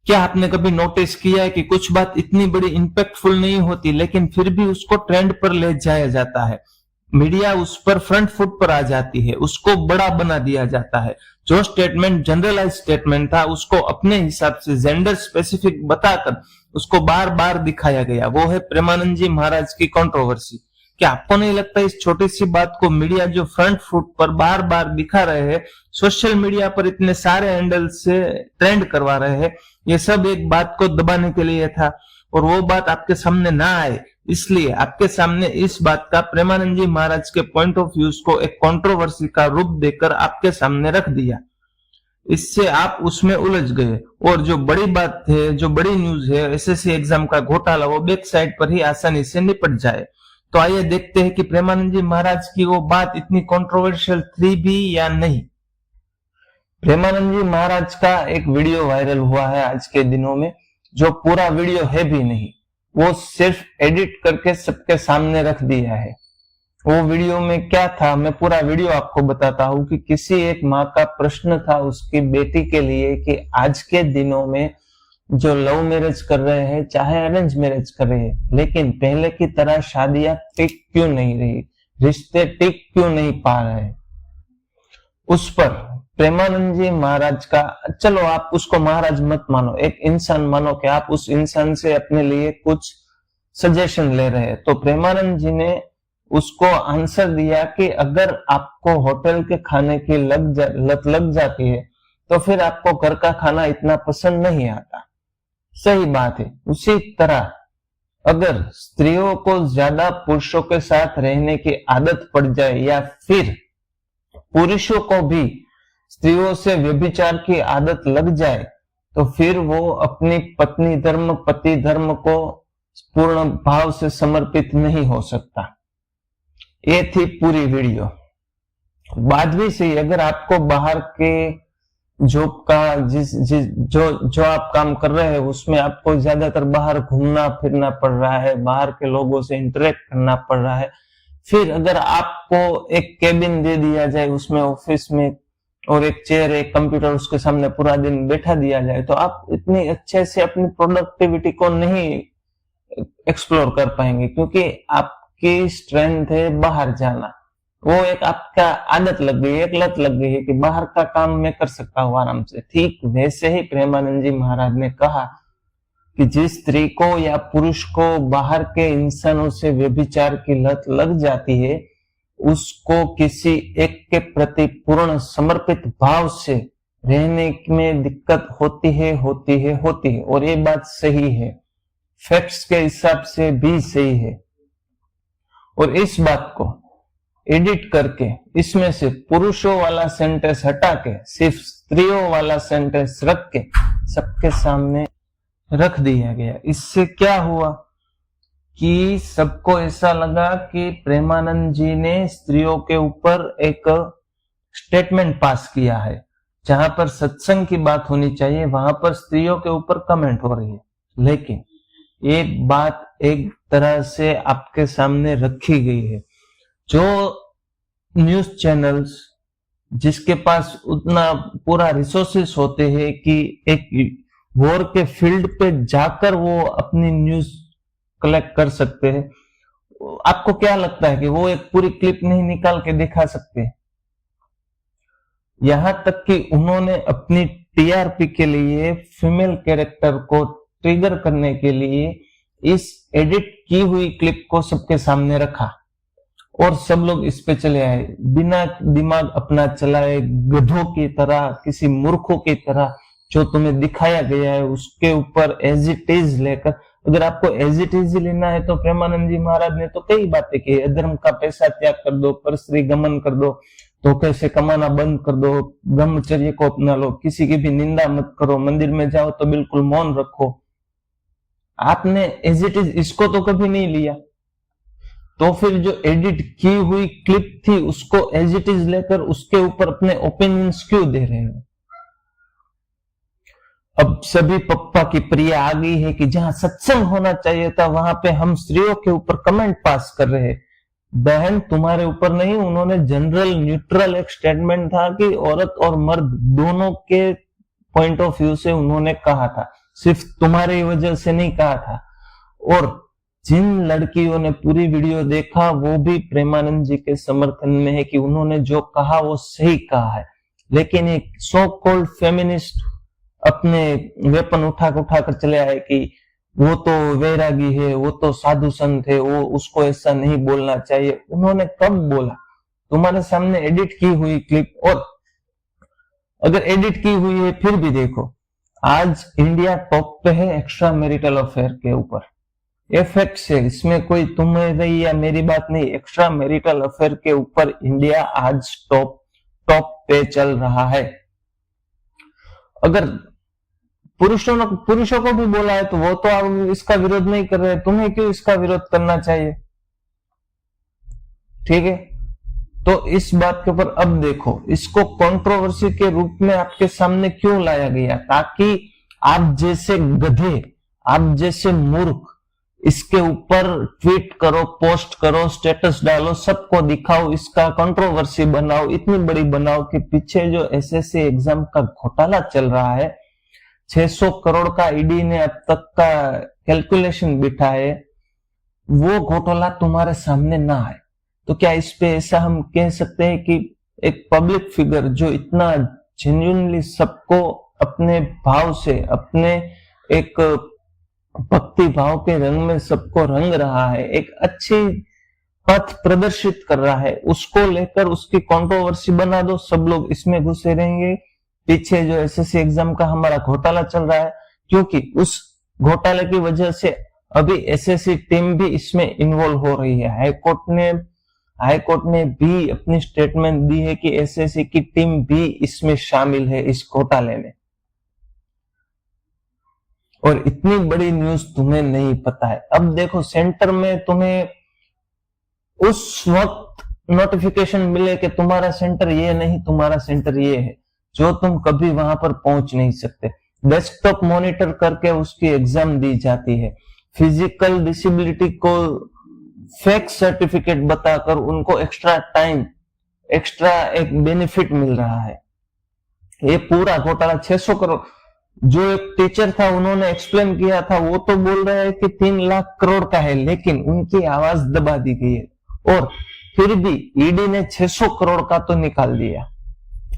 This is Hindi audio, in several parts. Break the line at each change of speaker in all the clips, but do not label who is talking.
क्या आपने कभी नोटिस किया है कि कुछ बात इतनी बड़ी इंपैक्टफुल नहीं होती लेकिन फिर भी उसको ट्रेंड पर ले जाया जाता है, मीडिया उस पर फ्रंट फुट पर आ जाती है, उसको बड़ा बना दिया जाता है। जो स्टेटमेंट जनरलाइज स्टेटमेंट था उसको अपने हिसाब से जेंडर स्पेसिफिक बताकर उसको बार बार दिखाया गया। वो है प्रेमानंद जी महाराज की कंट्रोवर्सी। क्या आपको नहीं लगता इस छोटी सी बात को मीडिया जो फ्रंट फुट पर बार बार दिखा रहे हैं, सोशल मीडिया पर इतने सारे हैंडल से ट्रेंड करवा रहे हैं, ये सब एक बात को दबाने के लिए था और वो बात आपके सामने ना आए इसलिए आपके सामने इस बात का प्रेमानंद जी महाराज के पॉइंट ऑफ व्यूज को एक कंट्रोवर्सी का रूप देकर आपके सामने रख दिया। इससे आप उसमें उलझ गए और जो बड़ी बात है, जो बड़ी न्यूज है, एसएससी एग्जाम का घोटाला, वो बैक साइड पर ही आसानी से निपट जाए। तो आइए देखते हैं कि प्रेमानंद जी महाराज की वो बात इतनी कंट्रोवर्शियल थी भी या नहीं। प्रेमानंद जी महाराज का एक वीडियो वायरल हुआ है आज के दिनों में, जो पूरा वीडियो है भी नहीं, वो सिर्फ एडिट करके सबके सामने रख दिया है। वो वीडियो में क्या था, मैं पूरा वीडियो आपको बताता हूँ कि किसी एक माँ का प्रश्न था उसकी बेटी के लिए कि आज के दिनों में जो लव मैरिज कर रहे हैं चाहे अरेंज मैरिज कर रहे हैं, लेकिन पहले की तरह शादियां टिक क्यों नहीं रही, रिश्ते टिक क्यों नहीं पा रहे। उस पर प्रेमानंद जी महाराज का, चलो आप उसको महाराज मत मानो, एक इंसान मानो कि आप उस इंसान से अपने लिए कुछ सजेशन ले रहे हैं। तो प्रेमानंद जी ने उसको आंसर दिया कि अगर आपको होटल के खाने की लत लग जाती है तो फिर आपको घर का खाना इतना पसंद नहीं आता। सही बात है। उसी तरह अगर स्त्रियों को ज्यादा पुरुषों के साथ रहने की आदत पड़ जाए या फिर पुरुषों को भी स्त्रियों से व्यभिचार की आदत लग जाए तो फिर वो अपनी पत्नी धर्म, पति धर्म को पूर्ण भाव से समर्पित नहीं हो सकता। ये थी पूरी वीडियो। बात भी सही, अगर आपको बाहर के जॉब का जो आप काम कर रहे हैं उसमें आपको ज्यादातर बाहर घूमना फिरना पड़ रहा है, बाहर के लोगों से इंटरेक्ट करना पड़ रहा है, फिर अगर आपको एक केबिन दे दिया जाए उसमें ऑफिस में और एक चेयर, एक कंप्यूटर, उसके सामने पूरा दिन बैठा दिया जाए तो आप इतनी अच्छे से अपनी प्रोडक्टिविटी को नहीं एक्सप्लोर कर पाएंगे, क्योंकि आपकी स्ट्रेंथ है बाहर जाना। वो एक आपका आदत लग गई है, एक लत लग गई है कि बाहर का काम मैं कर सकता हूँ आराम से। ठीक वैसे ही प्रेमानंद जी महाराज ने कहा कि जिस स्त्री को या पुरुष को बाहर के इंसानों से व्यभिचार की लत लग जाती है उसको किसी एक के प्रति पूर्ण समर्पित भाव से रहने में दिक्कत होती है। और ये बात सही है, फैक्ट्स के हिसाब से भी सही है। और इस बात को एडिट करके इसमें से पुरुषों वाला सेंटेंस हटा के सिर्फ स्त्रियों वाला सेंटेंस रख के सबके सामने रख दिया गया। इससे क्या हुआ कि सबको ऐसा लगा कि प्रेमानंद जी ने स्त्रियों के ऊपर एक स्टेटमेंट पास किया है। जहां पर सत्संग की बात होनी चाहिए वहां पर स्त्रियों के ऊपर कमेंट हो रही है। लेकिन एक बात एक तरह से आपके सामने रखी गई है, जो न्यूज चैनल्स जिसके पास उतना पूरा रिसोर्सेस होते हैं कि एक वॉर के फील्ड पे जाकर वो अपनी न्यूज कलेक्ट कर सकते हैं, आपको क्या लगता है कि वो एक पूरी क्लिप नहीं निकाल के दिखा सकते? यहां तक कि उन्होंने अपनी टीआरपी के लिए फीमेल कैरेक्टर को ट्रिगर करने के लिए इस एडिट की हुई क्लिप को सबके सामने रखा और सब लोग इस पे चले आए, बिना दिमाग अपना चलाए, गधों की तरह, किसी मूर्खों की तरह जो तुम्हें दिखाया गया है उसके ऊपर एज इट इज लेकर। अगर आपको एज इट इज लेना है तो प्रेमानंद जी महाराज ने तो कई बातें की, अधर्म का पैसा त्याग कर दो, परस्त्री गमन कर दो, धोखे से कमाना बंद कर दो, ब्रह्मचर्य को अपना लो, किसी की भी निंदा मत करो, मंदिर में जाओ तो बिल्कुल मौन रखो। आपने एज इट इज इसको तो कभी नहीं लिया, तो फिर जो एडिट की हुई क्लिप थी उसको एज इट इज लेकर उसके ऊपर अपने ओपिनियंस क्यों दे रहे हो? अब सभी पप्पा की प्रिय आ गई है कि जहां सत्संग होना चाहिए था वहां पे हम स्त्रियों के ऊपर कमेंट पास कर रहे हैं। बहन तुम्हारे ऊपर नहीं, उन्होंने जनरल न्यूट्रल एक स्टेटमेंट था कि औरत और मर्द दोनों के पॉइंट ऑफ व्यू से उन्होंने कहा था, सिर्फ तुम्हारी वजह से नहीं कहा था। और जिन लड़कियों ने पूरी वीडियो देखा वो भी प्रेमानंद जी के समर्थन में है कि उन्होंने जो कहा वो सही कहा है। लेकिन एक सो कॉल्ड फेमिनिस्ट अपने वेपन उठाकर चले आए कि वो तो वैरागी है, वो तो साधु संत है, वो उसको ऐसा नहीं बोलना चाहिए। उन्होंने कब बोला? तुम्हारे सामने एडिट की हुई क्लिप, और अगर एडिट की हुई है फिर भी देखो, आज इंडिया टॉप पे है एक्स्ट्रा मैरिटल अफेयर के ऊपर। ये फैक्ट है, इसमें कोई तुम्हारी या मेरी बात नहीं। एक्स्ट्रा मैरिटल अफेयर के ऊपर इंडिया आज टॉप पे चल रहा है। अगर पुरुषों को भी बोला है तो वो तो अब इसका विरोध नहीं कर रहे, तुम्हें क्यों इसका विरोध करना चाहिए? ठीक है, तो इस बात के ऊपर अब देखो, इसको कंट्रोवर्सी के रूप में आपके सामने क्यों लाया गया? ताकि आप जैसे गधे, आप जैसे मूर्ख इसके ऊपर ट्वीट करो, पोस्ट करो, स्टेटस डालो, सबको दिखाओ, इसका कंट्रोवर्सी बनाओ, इतनी बड़ी बनाओ कि पीछे जो एसएससी एग्जाम का घोटाला चल रहा है, 600 करोड़ का ईडी ने अब तक का कैलकुलेशन बिठा है, वो घोटाला तुम्हारे सामने ना आए। तो क्या इस पे ऐसा हम कह सकते हैं कि एक पब्लिक फिगर जो इतना जेन्युइनली सबको अपने भाव से, अपने एक भक्ति भाव के रंग में सबको रंग रहा है, एक अच्छी पथ प्रदर्शित कर रहा है, उसको लेकर उसकी कंट्रोवर्सी बना दो, सब लोग इसमें घुसे रहेंगे। पीछे जो एसएससी एग्जाम का हमारा घोटाला चल रहा है, क्योंकि उस घोटाले की वजह से अभी एसएससी टीम भी इसमें इन्वॉल्व हो रही है। हाईकोर्ट ने भी अपनी स्टेटमेंट दी है कि एसएससी की टीम भी इसमें शामिल है, इस घोटाले में। और इतनी बड़ी न्यूज तुम्हें नहीं पता है। अब देखो, सेंटर में तुम्हें उस वक्त नोटिफिकेशन मिले कि तुम्हारा सेंटर ये नहीं, तुम्हारा सेंटर ये है, जो तुम कभी वहां पर पहुंच नहीं सकते। डेस्कटॉप मॉनिटर करके उसकी एग्जाम दी जाती है। फिजिकल डिसेबिलिटी को फेक सर्टिफिकेट बताकर उनको एक्स्ट्रा टाइम, एक्स्ट्रा एक बेनिफिट मिल रहा है। ये पूरा घोटाला 600 करोड़, जो एक टीचर था उन्होंने एक्सप्लेन किया था, वो तो बोल रहे हैं कि 3 लाख करोड़ का है, लेकिन उनकी आवाज दबा दी गई है। और फिर भी ईडी ने 600 करोड़ का तो निकाल दिया।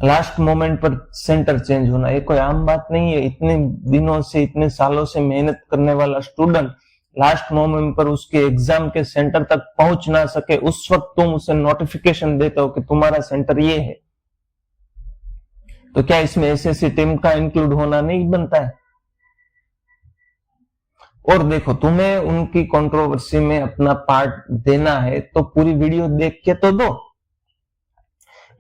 लास्ट मोमेंट पर सेंटर चेंज होना ये कोई आम बात नहीं है। इतने दिनों से, इतने सालों से मेहनत करने वाला स्टूडेंट लास्ट मोमेंट पर उसके एग्जाम के सेंटर तक पहुंच ना सके, उस वक्त तुम उसे नोटिफिकेशन देते हो कि तुम्हारा सेंटर ये है, तो क्या इसमें एसएससी टीम का इंक्लूड होना नहीं बनता है? और देखो, तुम्हें उनकी कंट्रोवर्सी में अपना पार्ट देना है तो पूरी वीडियो देख के तो दो।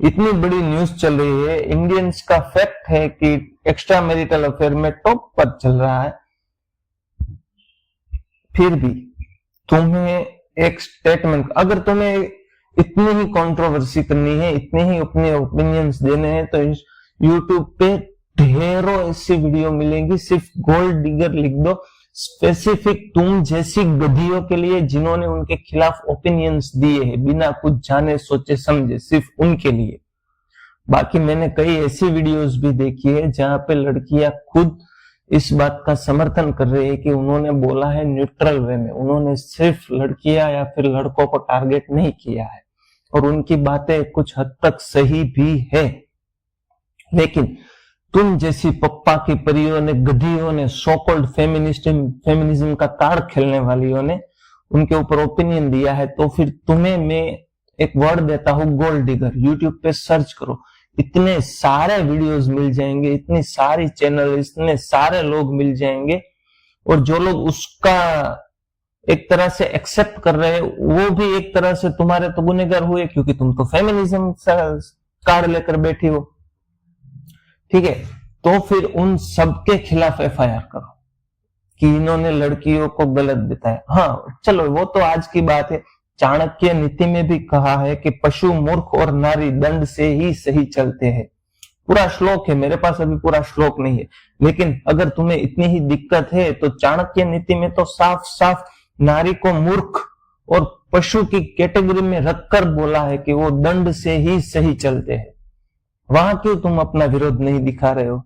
इतनी बड़ी न्यूज चल रही है, इंडियंस का फैक्ट है कि एक्स्ट्रा मैरिटल अफेयर में टॉप पर चल रहा है, फिर भी तुम्हें एक स्टेटमेंट, अगर तुम्हें इतनी ही कंट्रोवर्सी करनी है, इतने ही अपने ओपिनियंस देने हैं, तो यूट्यूब पे ढेरों ऐसी वीडियो मिलेंगी। सिर्फ गोल्ड डिगर लिख दो, स्पेसिफिक तुम जैसी गधियों के लिए जिन्होंने उनके खिलाफ ओपिनियंस दिए हैं बिना कुछ जाने सोचे समझे, सिर्फ उनके लिए। बाकी मैंने कई ऐसी वीडियोस भी देखी है जहां पे लड़कियां खुद इस बात का समर्थन कर रही है कि उन्होंने बोला है न्यूट्रल वे में, उन्होंने सिर्फ लड़कियां या फिर लड़कों को टारगेट नहीं किया है, और उनकी बातें कुछ हद तक सही भी है। लेकिन तुम जैसी पप्पा की परियों ने, गधियों ने, सो कॉल्ड फेमिनिज्म का ताड़ खेलने वालियों ने उनके ऊपर ओपिनियन दिया है, तो फिर तुम्हें मैं एक वर्ड देता हूं, गोल्ड डिगर। यूट्यूब पे सर्च करो, इतने सारे वीडियोस मिल जाएंगे, इतनी सारी चैनल, इतने सारे लोग मिल जाएंगे, और जो लोग उसका एक तरह से एक्सेप्ट कर रहे हैं वो भी एक तरह से तुम्हारे तो गुनहगार हुए, क्योंकि तुम तो फेमिनिज्म कार्ड लेकर बैठी हो। ठीक है, तो फिर उन सबके खिलाफ एफआईआर करो कि इन्होंने लड़कियों को गलत बताया। हाँ चलो, वो तो आज की बात है। चाणक्य नीति में भी कहा है कि पशु, मूर्ख और नारी दंड से ही सही चलते हैं। पूरा श्लोक है, मेरे पास अभी पूरा श्लोक नहीं है, लेकिन अगर तुम्हें इतनी ही दिक्कत है तो चाणक्य नीति में तो साफ साफ नारी को मूर्ख और पशु की कैटेगरी में रखकर बोला है कि वो दंड से ही सही चलते हैं। वहां क्यों तुम अपना विरोध नहीं दिखा रहे हो?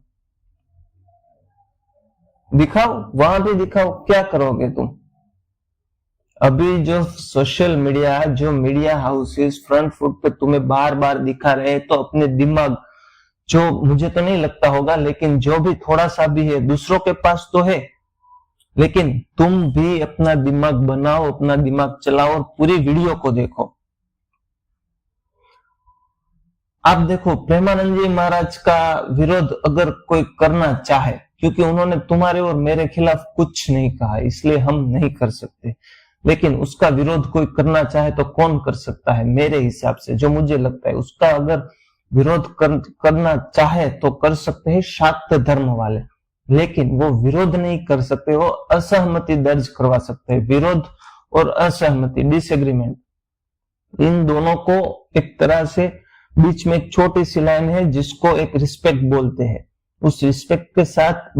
दिखाओ, वहां भी दिखाओ, क्या करोगे तुम? अभी जो सोशल मीडिया, जो मीडिया हाउसेस फ्रंट फुट पे तुम्हें बार बार दिखा रहे, तो अपने दिमाग, जो मुझे तो नहीं लगता होगा, लेकिन जो भी थोड़ा सा भी है दूसरों के पास तो है, लेकिन तुम भी अपना दिमाग बनाओ, अपना दिमाग चलाओ और पूरी वीडियो को देखो। आप देखो, प्रेमानंद जी महाराज का विरोध अगर कोई करना चाहे, क्योंकि उन्होंने तुम्हारे और मेरे खिलाफ कुछ नहीं कहा, इसलिए हम नहीं कर सकते, लेकिन उसका विरोध कोई करना चाहे तो कौन कर सकता है? मेरे हिसाब से जो मुझे लगता है, उसका अगर विरोध करना चाहे तो कर सकते हैं शाक्त धर्म वाले, लेकिन वो विरोध नहीं कर सकते, वो असहमति दर्ज करवा सकते हैं। विरोध और असहमति, डिसएग्रीमेंट, इन दोनों को एक तरह से बीच में एक छोटी सी लाइन है जिसको एक रिस्पेक्ट बोलते हैं, उस रिस्पेक्ट के साथ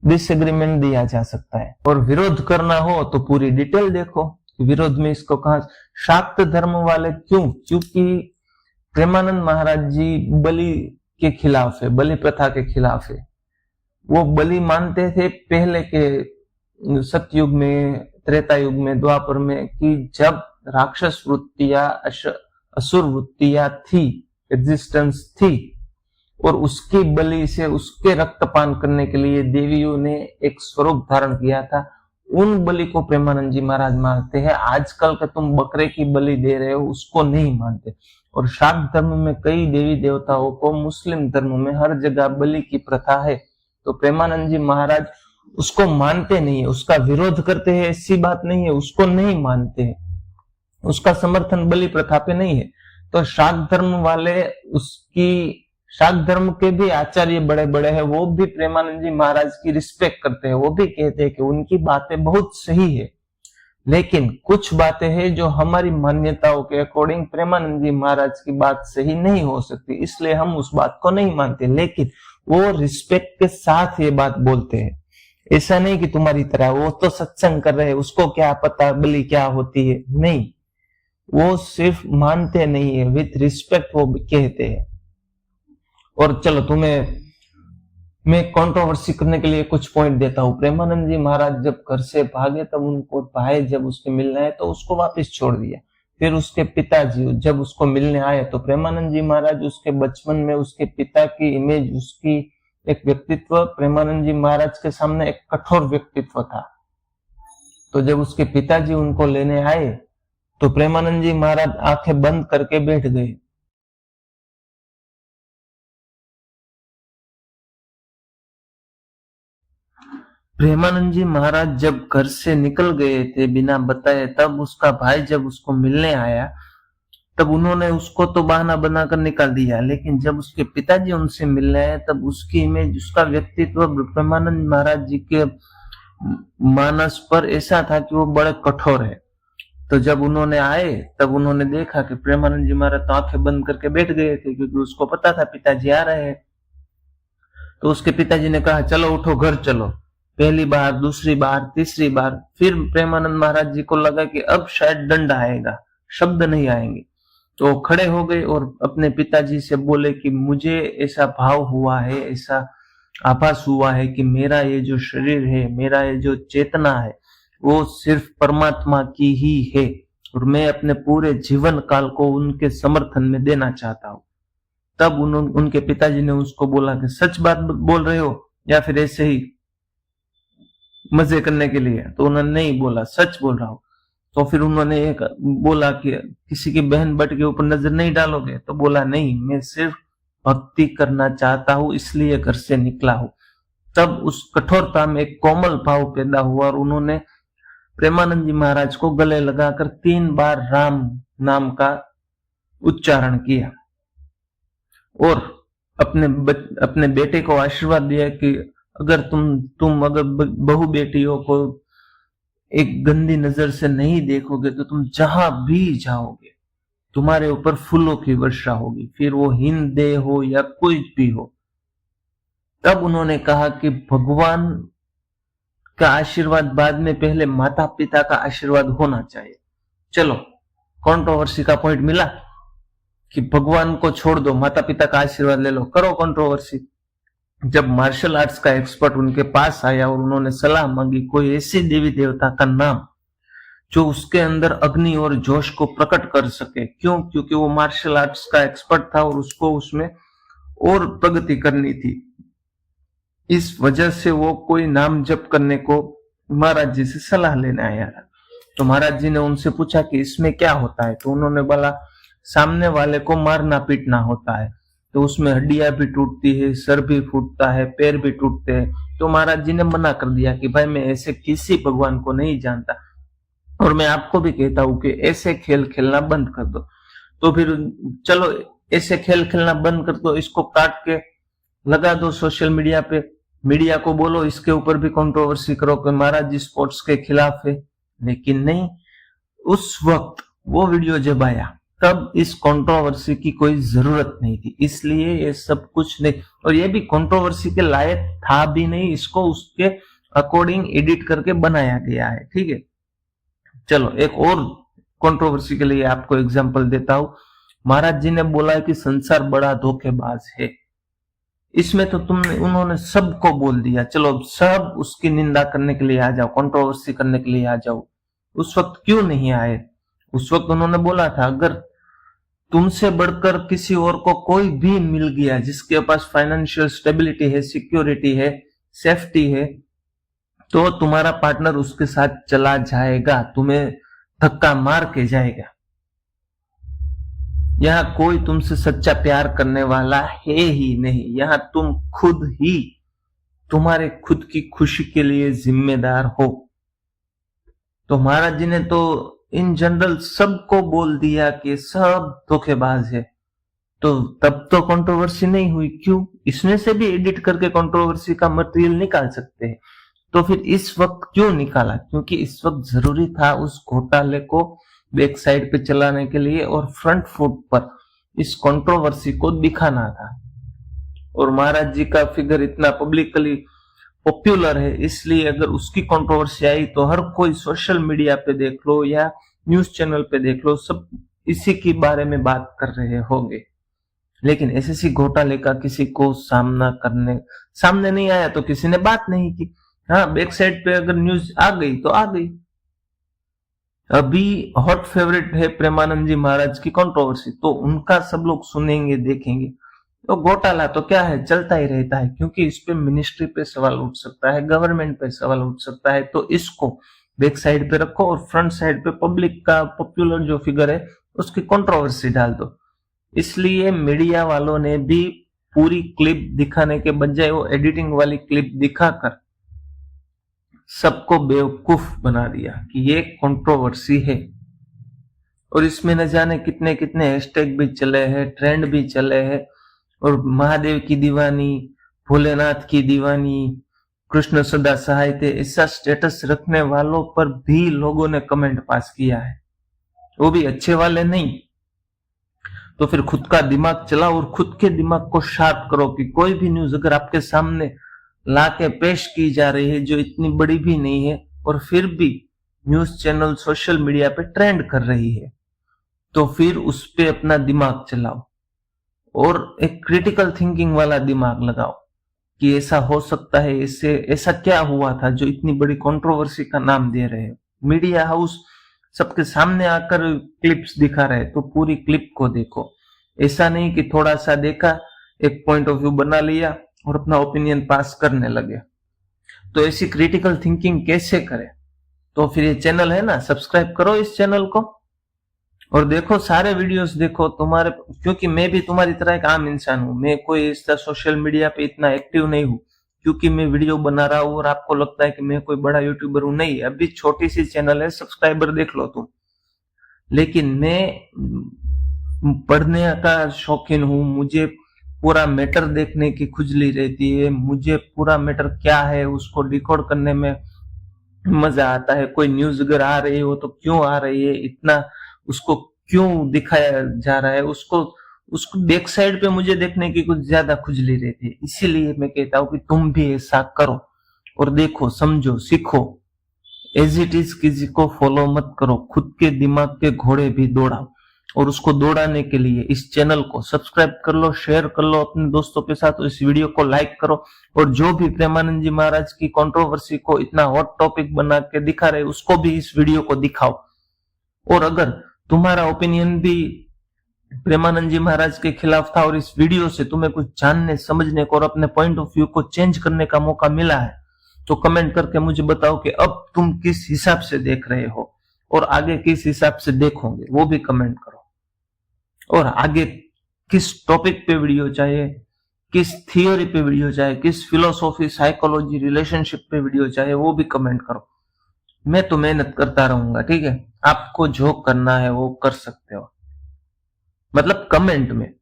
डिसएग्रीमेंट दिया जा सकता है। और विरोध करना हो तो पूरी डिटेल देखो, विरोध में इसको कहा शाक्त धर्म वाले क्यों? क्योंकि प्रेमानंद महाराज जी बलि के खिलाफ है, बलि प्रथा के खिलाफ है। वो बलि मानते थे पहले के सतयुग में, त्रेता युग में, द्वापर में, कि जब राक्षस वृत्तियां, असुर वृत्तियां थी, एग्जिस्टेंस थी, और उसकी बलि से, उसके रक्तपान करने के लिए देवियों ने एक स्वरूप धारण किया था, उन बलि को प्रेमानंद जी महाराज मानते हैं। आजकल का तुम बकरे की बलि दे रहे हो उसको नहीं मानते। और शाक्त धर्म में कई देवी देवताओं को, मुस्लिम धर्म में हर जगह बलि की प्रथा है, तो प्रेमानंद जी महाराज उसको मानते नहीं है, उसका विरोध करते हैं ऐसी बात नहीं है, उसको नहीं मानते हैं, उसका समर्थन बलि प्रथा पे नहीं है। तो शाक्त धर्म वाले, उसकी शाक्त धर्म के भी आचार्य बड़े बड़े हैं, वो भी प्रेमानंद जी महाराज की रिस्पेक्ट करते हैं, वो भी कहते हैं कि उनकी बातें बहुत सही है, लेकिन कुछ बातें हैं जो हमारी मान्यताओं के अकॉर्डिंग प्रेमानंद जी महाराज की बात सही नहीं हो सकती, इसलिए हम उस बात को नहीं मानते, लेकिन वो रिस्पेक्ट के साथ ये बात बोलते हैं। ऐसा नहीं कि तुम्हारी तरह वो तो सत्संग कर रहे हैं, उसको क्या पता बलि क्या होती है, नहीं, वो सिर्फ मानते नहीं है, विथ रिस्पेक्ट वो कहते हैं। और चलो तुम्हें मैं कंट्रोवर्सी करने के लिए कुछ पॉइंट देता हूं। प्रेमानंद जी महाराज जब घर से भागे, तब उनको भाई जब उसके मिलने आए तो उसको वापस छोड़ दिया। फिर उसके पिताजी जब उसको मिलने आए तो प्रेमानंद जी महाराज, उसके बचपन में उसके पिता की इमेज, उसकी एक व्यक्तित्व प्रेमानंद जी महाराज के सामने एक कठोर व्यक्तित्व था। तो जब उसके पिताजी उनको लेने आए तो प्रेमानंद जी महाराज आंखें बंद करके बैठ गए। प्रेमानंद जी महाराज जब घर से निकल गए थे बिना बताए, तब उसका भाई जब उसको मिलने आया, तब उन्होंने उसको तो बहाना बनाकर निकाल दिया, लेकिन जब उसके पिताजी उनसे मिलने आए, तब उसकी इमेज, उसका व्यक्तित्व प्रेमानंद महाराज जी के मानस पर ऐसा था कि वो बड़े कठोर है। तो जब उन्होंने आए, तब उन्होंने देखा कि प्रेमानंद जी महाराज तो आंखें बंद करके बैठ गए थे, क्योंकि उसको पता था पिताजी आ रहे हैं। तो उसके पिताजी ने कहा, चलो उठो, घर चलो। पहली बार, दूसरी बार, तीसरी बार, फिर प्रेमानंद महाराज जी को लगा कि अब शायद दंड आएगा, शब्द नहीं आएंगे। तो खड़े हो गए और अपने पिताजी से बोले कि मुझे ऐसा भाव हुआ है, ऐसा आभास हुआ है कि मेरा ये जो शरीर है, मेरा ये जो चेतना है, वो सिर्फ परमात्मा की ही है, और मैं अपने पूरे जीवन काल को उनके समर्थन में देना चाहता हूं। तब उनके पिताजी ने उसको बोला कि सच बात बोल रहे हो या फिर ऐसे ही मजे करने के लिए? तो उन्होंने नहीं बोला, सच बोल रहा हूं। तो फिर उन्होंने एक बोला कि किसी की बहन बट के ऊपर नजर नहीं डालोगे? तो बोला नहीं, मैं सिर्फ भक्ति करना चाहता हूं, इसलिए घर से निकला हूं। तब उस कठोरता में एक कोमल भाव पैदा हुआ और उन्होंने प्रेमानंद जी महाराज को गले लगाकर 3 बार राम नाम का उच्चारण किया और अपने बेटे को आशीर्वाद दिया कि अगर तुम अगर बहू बेटियों को एक गंदी नजर से नहीं देखोगे तो तुम जहां भी जाओगे तुम्हारे ऊपर फूलों की वर्षा होगी, फिर वो हिंद देह हो या कोई भी हो। तब उन्होंने कहा कि भगवान का आशीर्वाद बाद में, पहले माता पिता का आशीर्वाद होना चाहिए। चलो, कंट्रोवर्सी का पॉइंट मिला कि भगवान को छोड़ दो, माता पिता का आशीर्वाद ले लो, करो कंट्रोवर्सी। जब मार्शल आर्ट्स का एक्सपर्ट उनके पास आया और उन्होंने सलाह मांगी कोई ऐसी देवी देवता का नाम जो उसके अंदर अग्नि और जोश को प्रकट कर सके, क्यों? क्योंकि वो मार्शल आर्ट्स का एक्सपर्ट था और उसको उसमें और प्रगति करनी थी। इस वजह से वो कोई नाम जप करने को महाराज जी से सलाह लेने आया था। तो महाराज जी ने उनसे पूछा कि इसमें क्या होता है? तो उन्होंने बोला सामने वाले को मारना पीटना होता है, तो उसमें हड्डियां भी टूटती है, सर भी फूटता है, पैर भी टूटते हैं। तो महाराज जी ने मना कर दिया कि भाई मैं ऐसे किसी भगवान को नहीं जानता और मैं आपको भी कहता हूं कि ऐसे खेल खेलना बंद कर दो। तो फिर चलो ऐसे खेल खेलना बंद कर दो, इसको काट के लगा दो सोशल मीडिया पे, मीडिया को बोलो इसके ऊपर भी कंट्रोवर्सी करो कि महाराज जी स्पोर्ट्स के खिलाफ है। लेकिन नहीं, उस वक्त वो वीडियो जब आया तब इस कंट्रोवर्सी की कोई जरूरत नहीं थी, इसलिए ये सब कुछ नहीं, और ये भी कंट्रोवर्सी के लायक था भी नहीं, इसको उसके अकॉर्डिंग एडिट करके बनाया गया है। ठीक है, चलो एक और कंट्रोवर्सी के लिए आपको एग्जांपल देता हूं। महाराज जी ने बोला है कि संसार बड़ा धोखेबाज है। इसमें तो उन्होंने सबको बोल दिया, चलो सब उसकी निंदा करने के लिए आ जाओ, कंट्रोवर्सी करने के लिए आ जाओ। उस वक्त क्यों नहीं आए? उस वक्त उन्होंने बोला था अगर तुमसे बढ़कर किसी और को कोई भी मिल गया जिसके पास फाइनेंशियल स्टेबिलिटी है, सिक्योरिटी है, सेफ्टी है, तो तुम्हारा पार्टनर उसके साथ चला जाएगा, तुम्हें धक्का मार के जाएगा। यहाँ कोई तुमसे सच्चा प्यार करने वाला है ही नहीं, यहाँ तुम खुद ही तुम्हारे खुद की खुशी के लिए जिम्मेदार हो। तो महाराज जी ने तो इन जनरल सबको बोल दिया कि सब धोखेबाज है, तो तब तो कंट्रोवर्सी नहीं हुई। क्यों? इसमें से भी एडिट करके कंट्रोवर्सी का मटेरियल निकाल सकते हैं, तो फिर इस वक्त क्यों निकाला? क्योंकि इस वक्त जरूरी था उस घोटाले को बैक साइड पे चलाने के लिए और फ्रंट फुट पर इस कंट्रोवर्सी को दिखाना था। और महाराज जी का फिगर इतना पब्लिकली पॉपुलर है, इसलिए अगर उसकी कंट्रोवर्सी आई तो हर कोई सोशल मीडिया पे देख लो या न्यूज चैनल पे देख लो, सब इसी के बारे में बात कर रहे होंगे। लेकिन एसएससी घोटाले का किसी को सामने नहीं आया तो किसी ने बात नहीं की। हाँ, बैक साइड पे अगर न्यूज आ गई तो आ गई। अभी हॉट फेवरेट है प्रेमानंद जी महाराज की कंट्रोवर्सी, तो उनका सब लोग सुनेंगे देखेंगे। तो घोटाला तो क्या है, चलता ही रहता है, क्योंकि इस पे मिनिस्ट्री पे सवाल उठ सकता है, गवर्नमेंट पे सवाल उठ सकता है। तो इसको बैक साइड पे रखो और फ्रंट साइड पे पब्लिक का पॉपुलर जो फिगर है उसकी कंट्रोवर्सी डाल दो। इसलिए मीडिया वालों ने भी पूरी क्लिप दिखाने के बजाय वो एडिटिंग वाली क्लिप दिखाकर सबको बेवकूफ बना दिया कि ये कंट्रोवर्सी है। और इसमें न जाने कितने कितने हैशटैग भी चले हैं, ट्रेंड भी चले हैं, और महादेव की दीवानी, भोलेनाथ की दीवानी, कृष्ण सदा सहाय थे, ऐसा स्टेटस रखने वालों पर भी लोगों ने कमेंट पास किया है, वो भी अच्छे वाले नहीं। तो फिर खुद का दिमाग चलाओ और खुद के दिमाग को शार्प करो कि कोई भी न्यूज अगर आपके सामने लाके पेश की जा रही है जो इतनी बड़ी भी नहीं है और फिर भी न्यूज चैनल सोशल मीडिया पे ट्रेंड कर रही है, तो फिर उस पे अपना दिमाग चलाओ और एक क्रिटिकल थिंकिंग वाला दिमाग लगाओ कि ऐसा हो सकता है, इससे ऐसा क्या हुआ था जो इतनी बड़ी कंट्रोवर्सी का नाम दे रहे हैं। मीडिया हाउस सबके सामने आकर क्लिप्स दिखा रहे, तो पूरी क्लिप को देखो, ऐसा नहीं कि थोड़ा सा देखा, एक पॉइंट ऑफ व्यू बना लिया और अपना ओपिनियन पास करने लगे। तो ऐसी क्रिटिकल थिंकिंग कैसे करें? तो फिर ये चैनल है ना, सब्सक्राइब करो इस चैनल को और देखो सारे वीडियोस देखो तुम्हारे, क्योंकि मैं भी तुम्हारी तरह एक आम इंसान हूं, मैं कोई इस तरह सोशल मीडिया पे इतना एक्टिव नहीं हूं, क्योंकि मैं वीडियो बना रहा हूं और आपको लगता है कि मैं कोई बड़ा यूट्यूबर हूं। नहीं, अभी छोटी सी चैनल है, सब्सक्राइबर देख लो तुम। लेकिन मैं पढ़ने का शौकीन हूं, मुझे पूरा मैटर देखने की खुजली रहती है, मुझे पूरा मैटर क्या है उसको डिकोड करने में मजा आता है। कोई न्यूज अगर आ रही हो तो क्यों आ रही है, इतना उसको क्यों दिखाया जा रहा है, उसको बैक साइड पे मुझे देखने की कुछ ज्यादा खुजली रहती है। इसीलिए मैं कहता हूं कि तुम भी ऐसा करो और देखो, समझो, सीखो। एज इट इज किसी को फॉलो मत करो, खुद के दिमाग के घोड़े भी दौड़ाओ। और उसको दौड़ाने के लिए इस चैनल को सब्सक्राइब कर लो, शेयर कर लो अपने दोस्तों के साथ, और इस वीडियो को लाइक करो। और जो भी प्रेमानंद जी महाराज की कंट्रोवर्सी को इतना हॉट टॉपिक बना के दिखा रहे, उसको भी इस वीडियो को दिखाओ। और अगर तुम्हारा ओपिनियन भी प्रेमानंद जी महाराज के खिलाफ था और इस वीडियो से तुम्हें कुछ जानने समझने को और अपने पॉइंट ऑफ व्यू को चेंज करने का मौका मिला है, तो कमेंट करके मुझे बताओ कि अब तुम किस हिसाब से देख रहे हो और आगे किस हिसाब से देखोगे, वो भी कमेंट करो। और आगे किस टॉपिक पे वीडियो चाहिए, किस थियोरी पे वीडियो चाहिए, किस फिलोसॉफी, साइकोलॉजी, रिलेशनशिप पे वीडियो चाहिए, वो भी कमेंट करो। मैं तो मेहनत करता रहूंगा, ठीक है। आपको जो करना है वो कर सकते हो, मतलब कमेंट में,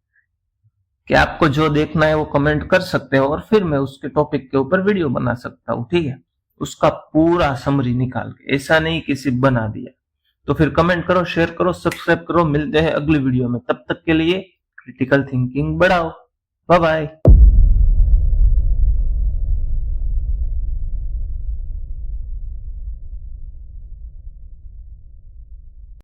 कि आपको जो देखना है वो कमेंट कर सकते हो और फिर मैं उसके टॉपिक के ऊपर वीडियो बना सकता हूँ, ठीक है। उसका पूरा समरी निकाल के, ऐसा नहीं कि सिर्फ बना दिया। तो फिर कमेंट करो, शेयर करो, सब्सक्राइब करो। मिलते हैं अगली वीडियो में, तब तक के लिए क्रिटिकल थिंकिंग बढ़ाओ। Bye bye.